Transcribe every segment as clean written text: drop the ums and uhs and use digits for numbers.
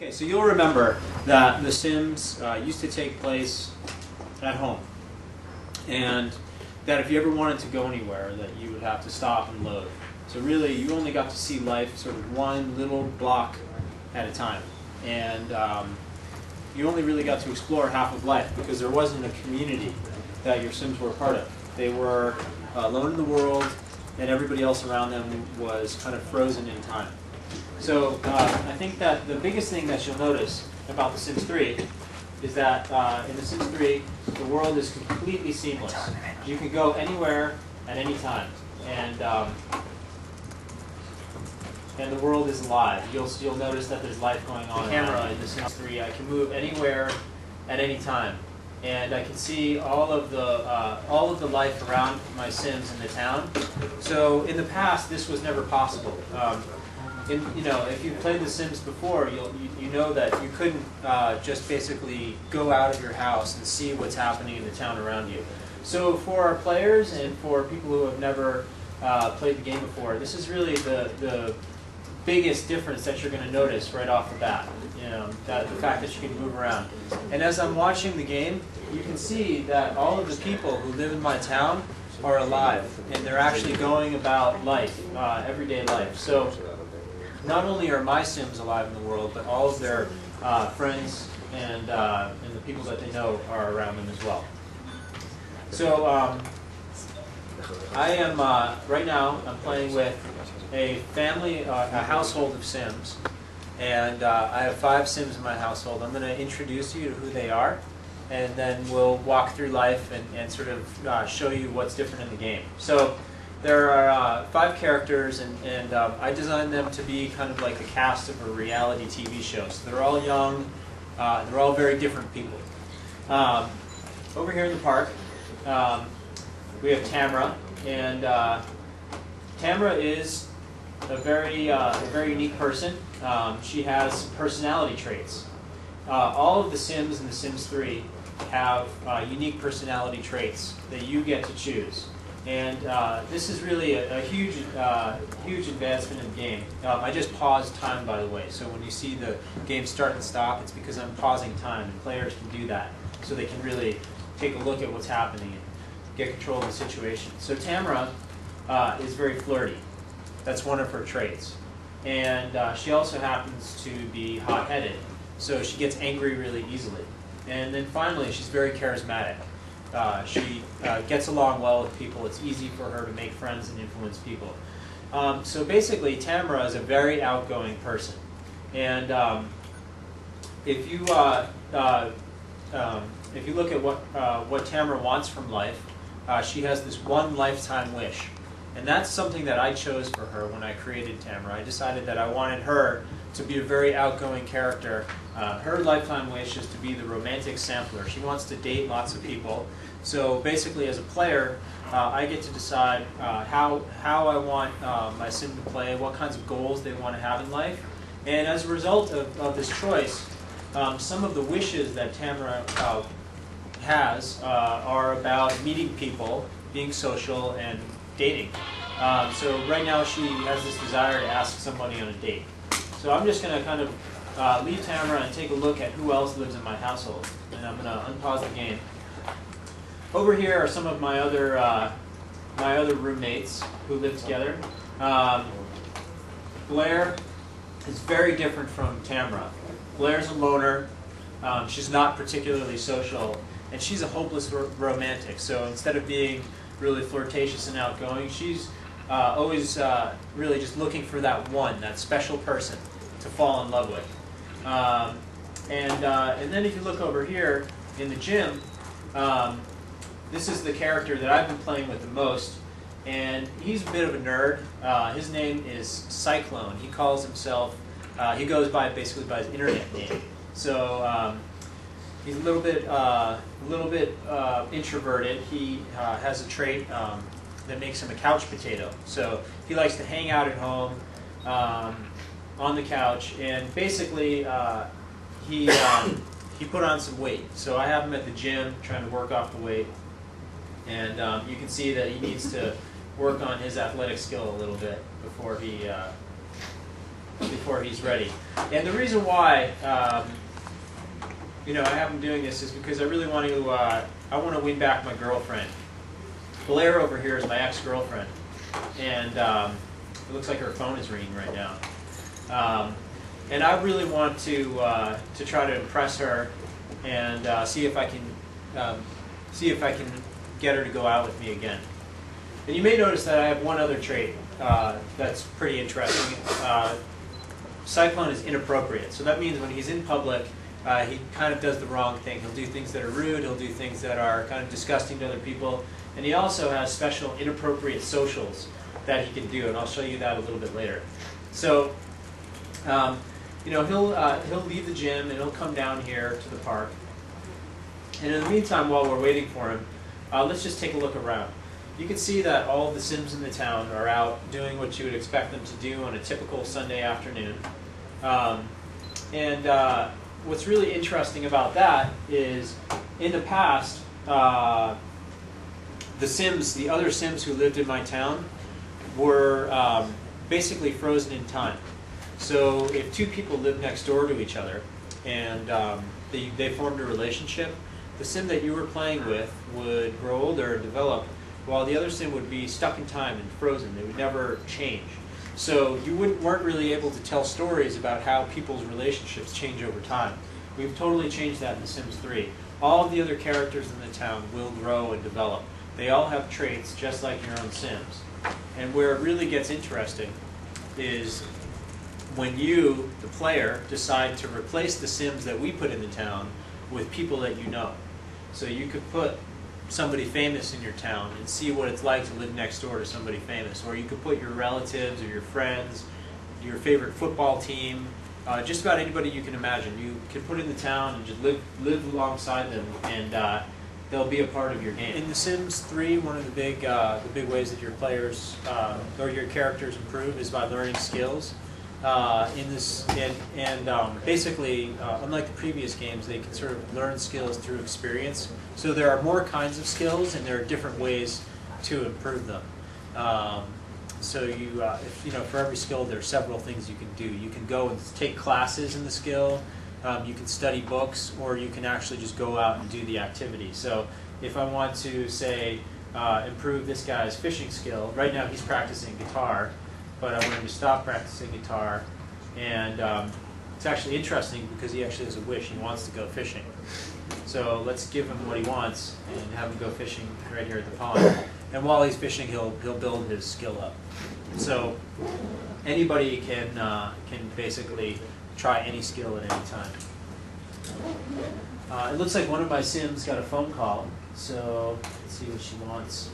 Okay, so you'll remember that The Sims used to take place at home, and that if you ever wanted to go anywhere, that you would have to stop and load. So really, you only got to see life sort of one little block at a time, and you only really got to explore half of life because there wasn't a community that your Sims were a part of. They were alone in the world, and everybody else around them was kind of frozen in time. So I think that the biggest thing that you'll notice about The Sims 3 is that in The Sims 3, the world is completely seamless. You can go anywhere at any time, and the world is alive. You'll notice that there's life going on. Camera in The Sims 3, I can move anywhere at any time, and I can see all of the life around my Sims in the town. So in the past, this was never possible. If you've played The Sims before, you know that you couldn't just basically go out of your house and see what's happening in the town around you. So for our players and for people who have never played the game before, this is really the biggest difference that you're going to notice right off the bat. The fact that you can move around. And as I'm watching the game, you can see that all of the people who live in my town are alive, and they're actually going about life, everyday life. So not only are my Sims alive in the world, but all of their friends and the people that they know are around them as well. So I am right now. I'm playing with a family, a household of Sims, and I have 5 Sims in my household. I'm going to introduce you to who they are, and then we'll walk through life and sort of show you what's different in the game. So there are 5 characters, and I designed them to be kind of like the cast of a reality TV show. So they're all young, they're all very different people. Over here in the park, we have Tamara, and Tamara is a very unique person. She has personality traits. All of the Sims in The Sims 3 have unique personality traits that you get to choose. And this is really a huge advancement in the game. I just paused time, by the way, so when you see the game start and stop, it's because I'm pausing time, and players can do that, so they can really take a look at what's happening and get control of the situation. So Tamara is very flirty. That's one of her traits. And she also happens to be hot-headed, so she gets angry really easily. And then finally, she's very charismatic. She gets along well with people. It's easy for her to make friends and influence people. So basically, Tamara is a very outgoing person. And if you look at what Tamara wants from life, she has this one lifetime wish. And that's something that I chose for her when I created Tamara. I decided that I wanted her to be a very outgoing character. Her lifetime wish is to be the romantic sampler. She wants to date lots of people. So basically, as a player, I get to decide how I want my Sim to play, what kinds of goals they want to have in life. And as a result of this choice, some of the wishes that Tamara has are about meeting people, being social, and dating. So right now she has this desire to ask somebody on a date. So I'm just going to kind of leave Tamara and take a look at who else lives in my household. And I'm going to unpause the game. Over here are some of my other roommates who live together. Blair is very different from Tamara. Blair's a loner. She's not particularly social, and she's a hopeless romantic. So instead of being really flirtatious and outgoing, she's always really just looking for that one, that special person to fall in love with. And then if you look over here in the gym, this is the character that I've been playing with the most, and he's a bit of a nerd. His name is Cyclone. He calls himself, he goes by basically by his internet name. So he's a little bit introverted. He has a trait that makes him a couch potato. So he likes to hang out at home on the couch, and basically he put on some weight. So I have him at the gym trying to work off the weight, and you can see that he needs to work on his athletic skill a little bit before he before he's ready. And the reason why I have him doing this is because I really want to I want to win back my girlfriend. Blair over here is my ex-girlfriend, and it looks like her phone is ringing right now. And I really want to try to impress her and see if I can get her to go out with me again. And you may notice that I have one other trait that's pretty interesting. Cyclone is inappropriate, so that means when he's in public, he kind of does the wrong thing. He'll do things that are rude, he'll do things that are kind of disgusting to other people, and he also has special inappropriate socials that he can do, and I'll show you that a little bit later. So, he'll leave the gym and he'll come down here to the park. And in the meantime, while we're waiting for him, let's just take a look around. You can see that all of the Sims in the town are out doing what you would expect them to do on a typical Sunday afternoon. What's really interesting about that is, in the past, the other Sims who lived in my town, were basically frozen in time. So if two people lived next door to each other and they formed a relationship, the Sim that you were playing with would grow older and develop, while the other Sim would be stuck in time and frozen. They would never change. So you weren't really able to tell stories about how people's relationships change over time. We've totally changed that in The Sims 3. All of the other characters in the town will grow and develop. They all have traits just like your own Sims. And where it really gets interesting is when you, the player, decide to replace the Sims that we put in the town with people that you know. So you could put somebody famous in your town and see what it's like to live next door to somebody famous. Or you could put your relatives or your friends, your favorite football team, just about anybody you can imagine. You can put in the town and just live alongside them, and they'll be a part of your game. In The Sims 3, one of the big ways that your players or your characters improve is by learning skills. Basically, unlike the previous games, they can sort of learn skills through experience. So there are more kinds of skills, and there are different ways to improve them. For every skill, there are several things you can do. You can go and take classes in the skill. You can study books, or you can actually just go out and do the activity. So if I want to, say, improve this guy's fishing skill, right now he's practicing guitar, but I want him to stop practicing guitar, and it's actually interesting because he actually has a wish. He wants to go fishing. So let's give him what he wants and have him go fishing right here at the pond. And while he's fishing, he'll build his skill up. So anybody can basically try any skill at any time. It looks like one of my Sims got a phone call, so let's see what she wants.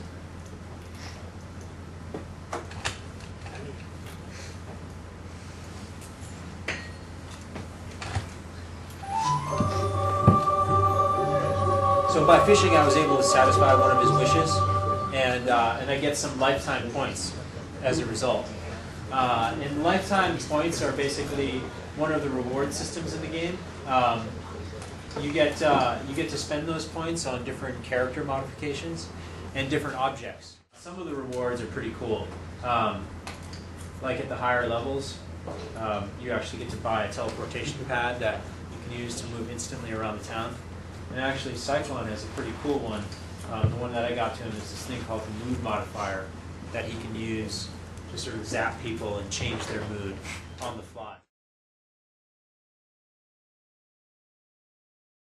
So by fishing, I was able to satisfy one of his wishes, and I get some lifetime points as a result. And lifetime points are basically one of the reward systems in the game. You get to spend those points on different character modifications and different objects. Some of the rewards are pretty cool. Like at the higher levels, you actually get to buy a teleportation pad that you can use to move instantly around the town. And actually, Cyclone has a pretty cool one. The one that I got to him is this thing called the mood modifier that he can use to sort of zap people and change their mood on the fly.